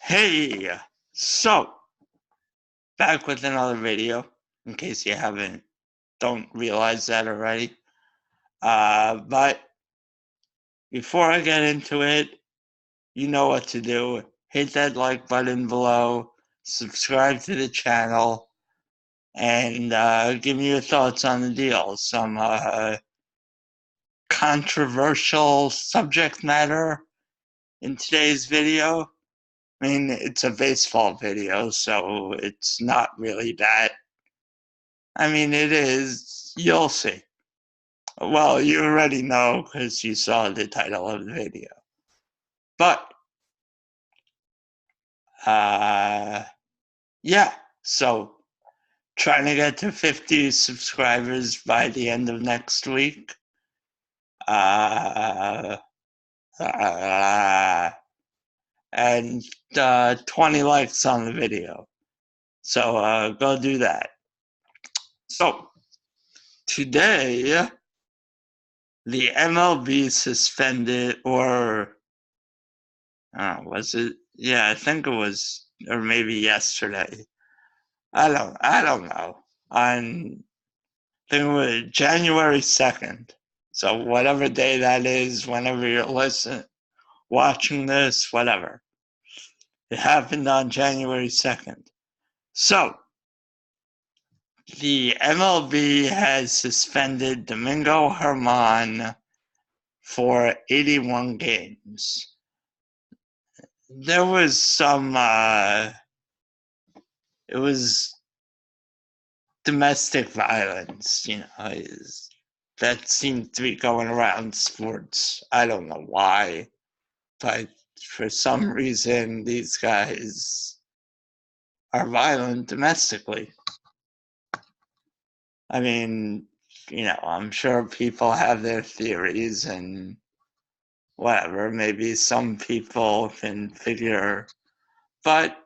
Hey, so back with another video, in case you don't realize that already. But before I get into it, you know what to do. Hit that like button below, subscribe to the channel, and give me your thoughts on the deal. Some controversial subject matter in today's video. I mean, it's a baseball video, so it's not really that. I mean, it is. You'll see. Well, you already know because you saw the title of the video. But, yeah. So, trying to get to 50 subscribers by the end of next week. Uh, and 20 likes on the video. So, go do that. So, today, the MLB suspended, or was it? Yeah, I think it was, or maybe yesterday. I don't know. On I think it was January 2nd. So whatever day that is, whenever you're watching this, whatever. It happened on January 2nd. So the MLB has suspended Domingo for 81 games. There was some it was domestic violence, that seems to be going around sports. I don't know why, but for some reason, these guys are violent domestically. I mean, I'm sure people have their theories and whatever. Maybe some people can figure, but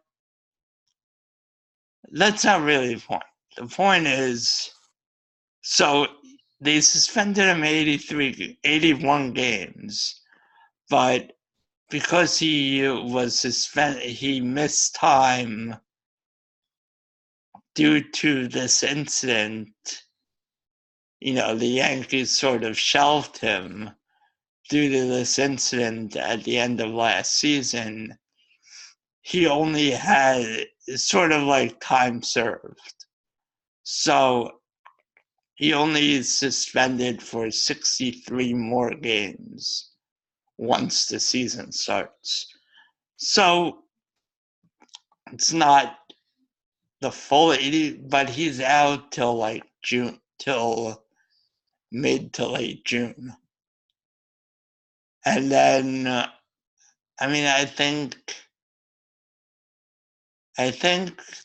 that's not really the point. The point is, so they suspended him 81 games, but because he was suspended, he missed time due to this incident. The Yankees sort of shelved him due to this incident at the end of last season. He only had sort of like time served. So he only is suspended for 63 more games once the season starts. So it's not the full 80, but he's out till like June, till mid to late June. And then, I think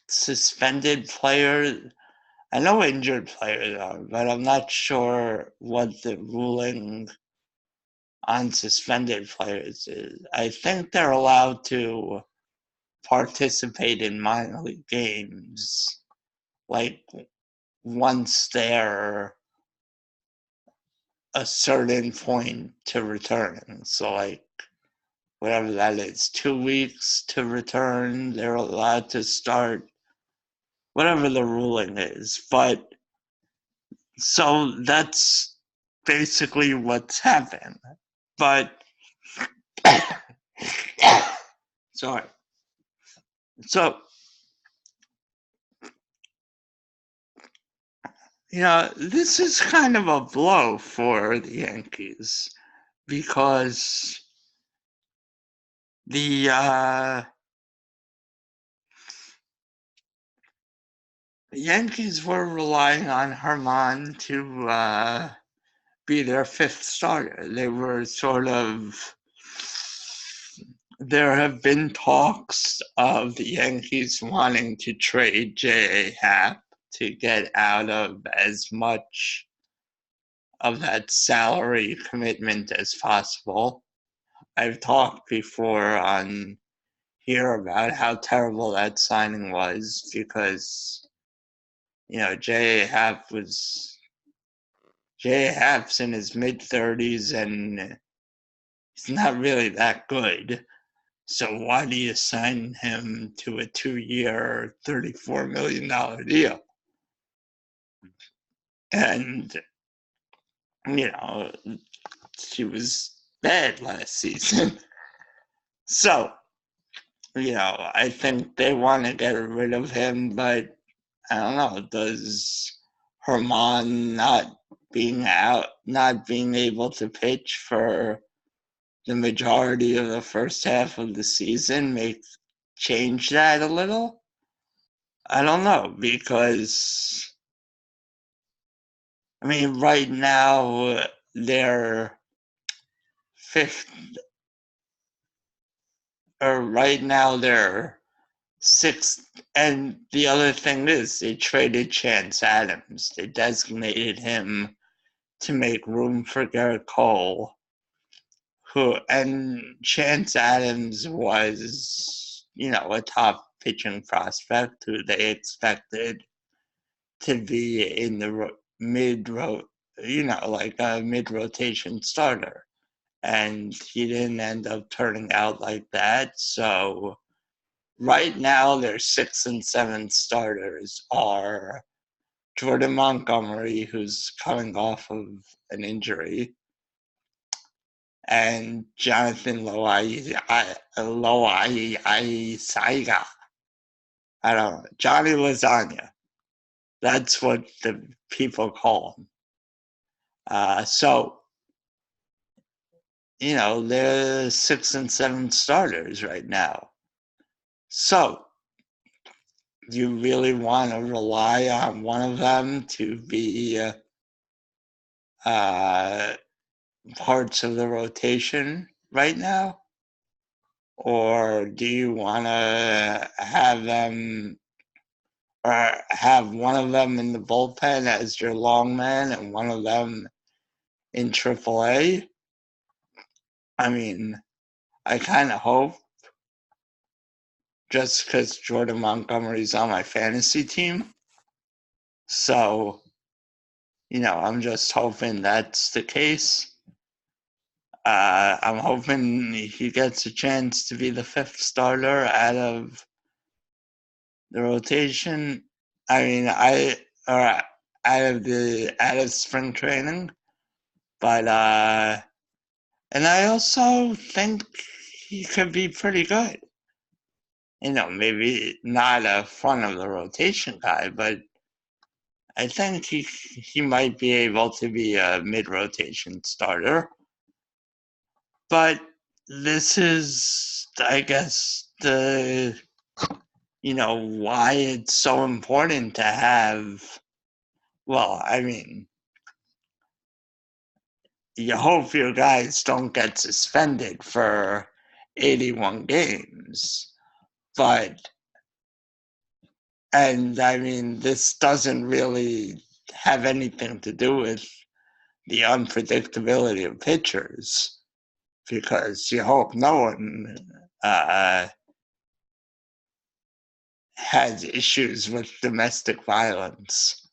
suspended players, I know injured players are, but I'm not sure what the ruling on suspended players is. I think they're allowed to participate in minor league games, like once they're a certain point to return. So, like, whatever that is, 2 weeks to return, they're allowed to start, whatever the ruling is. But so that's basically what's happened. But sorry. So, this is kind of a blow for the Yankees because the Yankees were relying on Herman to be their fifth starter. They were there have been talks of the Yankees wanting to trade J.A. Happ to get out of as much of that salary commitment as possible. I've talked before on here about how terrible that signing was because, J.A. Happ's in his mid-30s and he's not really that good. So why do you sign him to a 2-year, $34 million deal? And, she was bad last season. So, I think they want to get rid of him, but I don't know. Does Herman not being able to pitch for the majority of the first half of the season change that a little? I don't know, because right now they're fifth, or right now they're sixth. And the other thing is, they traded Chance Adams. They designated him to make room for Garrett Cole, and Chance Adams was, a top pitching prospect who they expected to be in the like a mid-rotation starter. And he didn't end up turning out like that. So right now, their 6 and 7 starters are Jordan Montgomery, who's coming off of an injury, and Jonathan Saiga. I don't know. Johnny Lasagna. That's what the people call him. So, they're 6 and 7 starters right now. So, do you really want to rely on one of them to be parts of the rotation right now? Or do you want to have them, or have one of them in the bullpen as your long man and one of them in AAA? I kind of hope, just because Jordan Montgomery's on my fantasy team. So, I'm just hoping that's the case. I'm hoping he gets a chance to be the 5th starter out of the rotation. Out of spring training. But and I also think he could be pretty good. Maybe not a front of the rotation guy, but I think he might be able to be a mid-rotation starter. But this is, I guess, why it's so important to have, you hope your guys don't get suspended for 81 games. This doesn't really have anything to do with the unpredictability of pitchers, because you hope no one has issues with domestic violence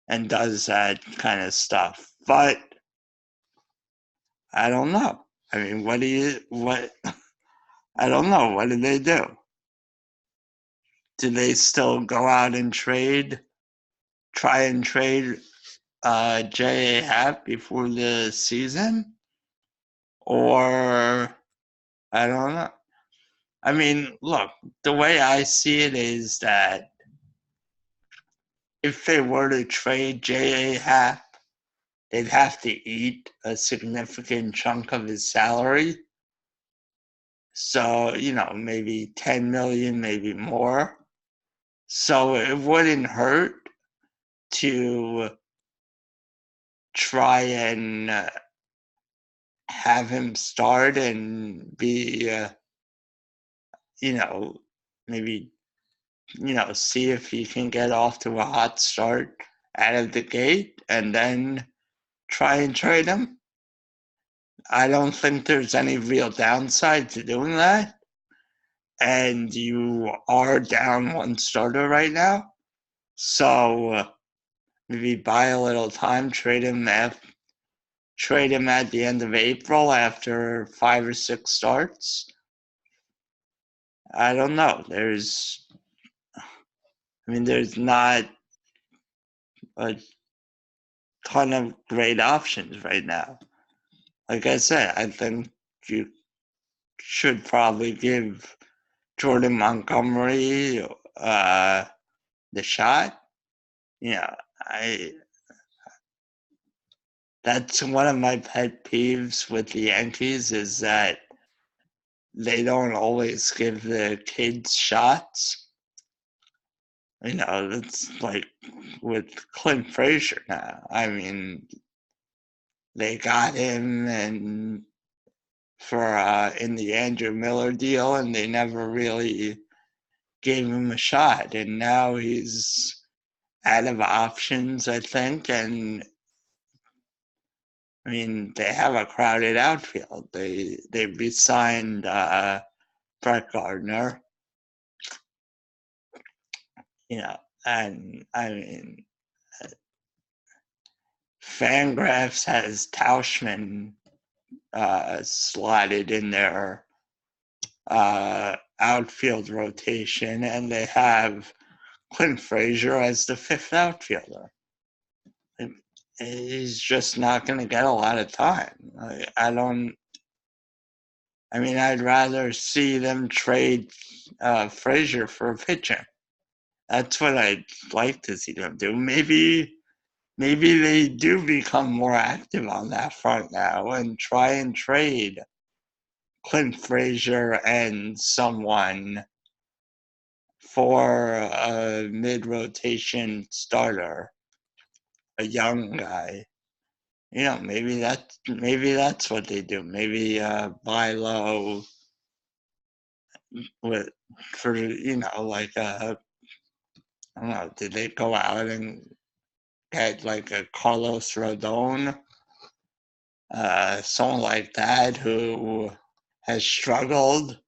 and does that kind of stuff. But I don't know. I don't know. What do they do? Do they still go out and try and trade J.A. Happ before the season? Or, I don't know. Look, the way I see it is that if they were to trade J.A. Happ, they'd have to eat a significant chunk of his salary. So, maybe 10 million, maybe more. So it wouldn't hurt to try and have him start and be, maybe, see if he can get off to a hot start out of the gate and then try and trade him. I don't think there's any real downside to doing that. And you are down one starter right now. So maybe buy a little time, trade him at the end of April after 5 or 6 starts. I don't know. There's not a ton of great options right now. Like I said, I think you should probably give Jordan Montgomery the shot. Yeah, I that's one of my pet peeves with the Yankees is that they don't always give the kids shots. It's like with Clint Frazier now. They got him and for in the Andrew Miller deal, and they never really gave him a shot. And now he's out of options, I think. And they have a crowded outfield. They re-signed Brett Gardner, and Fangraphs has Tauschman slotted in their outfield rotation, and they have Clint Frazier as the fifth outfielder. He's just not going to get a lot of time. I'd rather see them trade Frazier for a pitcher. That's what I'd like to see them do. Maybe they do become more active on that front now and try and trade Clint Frazier and someone for a mid-rotation starter, a young guy. Maybe that's what they do. Maybe buy low with for like I don't know. Did they go out and get like a Carlos Rodon, someone like that who has struggled?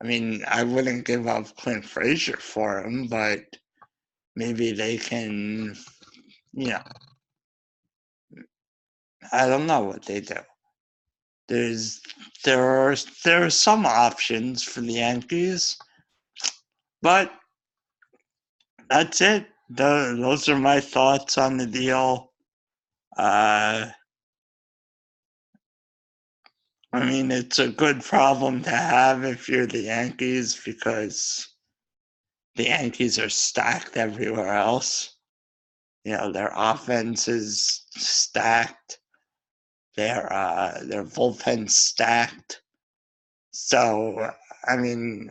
I wouldn't give up Clint Frazier for him, but maybe they can. I don't know what they do. There are some options for the Yankees, but that's it. Those are my thoughts on the deal. It's a good problem to have if you're the Yankees because the Yankees are stacked everywhere else. Their offense is stacked. Their bullpen stacked. So, and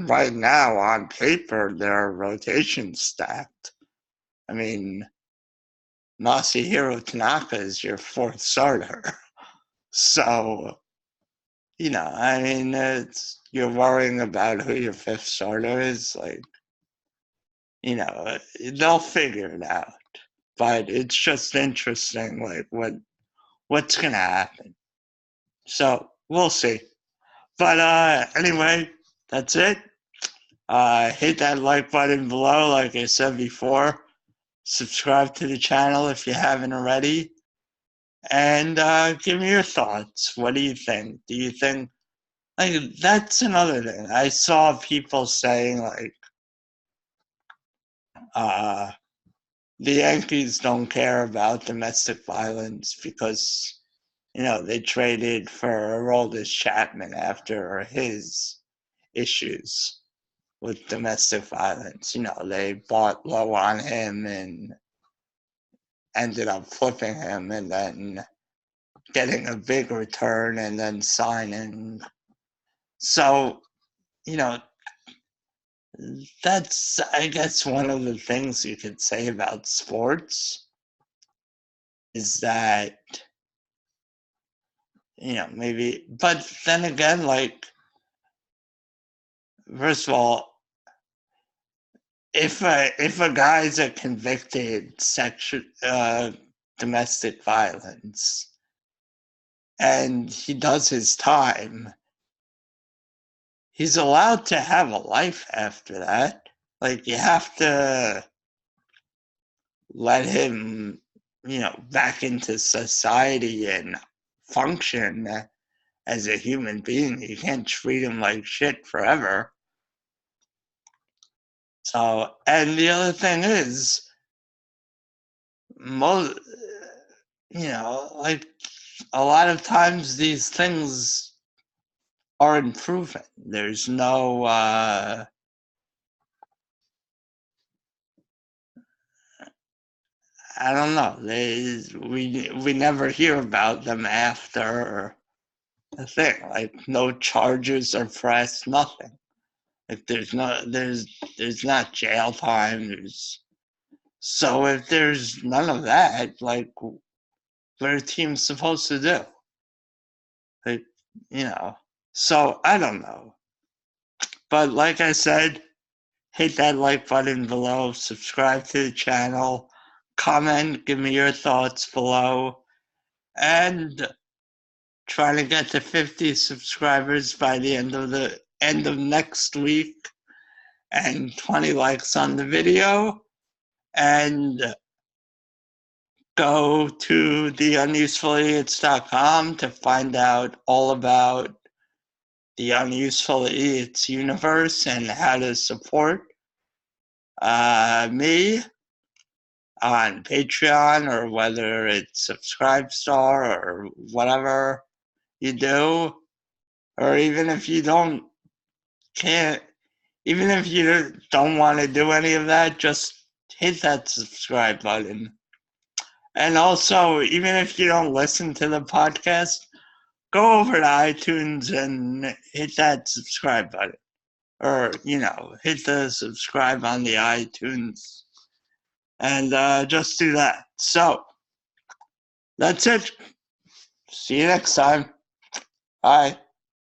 right now on paper, their rotation's stacked. Masahiro Tanaka is your fourth starter. So, you're worrying about who your fifth starter is. They'll figure it out. But it's just interesting, what's going to happen. So, we'll see. But anyway, that's it. Hit that like button below, like I said before. Subscribe to the channel if you haven't already. And give me your thoughts. What do you think? Do you think, that's another thing. I saw people saying, the Yankees don't care about domestic violence because, they traded for Aroldis Chapman after his issues with domestic violence. They bought low on him and ended up flipping him and then getting a big return and then signing. So, that's, I guess, one of the things you could say about sports is that, maybe, but then again, first of all, if a guy's a convicted domestic violence and he does his time, he's allowed to have a life after that. You have to let him, back into society and function as a human being. You can't treat him like shit forever. So, and the other thing is, most, like a lot of times these things aren't proven. There's no, I don't know. We never hear about them after the thing. Like no charges are pressed, nothing. Like there's not jail time. So if there's none of that, like what are teams supposed to do? Like, you know. So I don't know. But like I said, hit that like button below, subscribe to the channel, comment, give me your thoughts below, and try to get to 50 subscribers by the end of next week, and 20 likes on the video, and go to theunusefulidiots.com to find out all about the Unuseful Idiots universe and how to support me on Patreon, or whether it's Subscribestar or whatever you do, or even if you can't, even if you don't want to do any of that, just hit that subscribe button. And also, even if you don't listen to the podcast, go over to iTunes and hit that subscribe button. Or, hit the subscribe on the iTunes. And just do that. So, that's it. See you next time. Bye.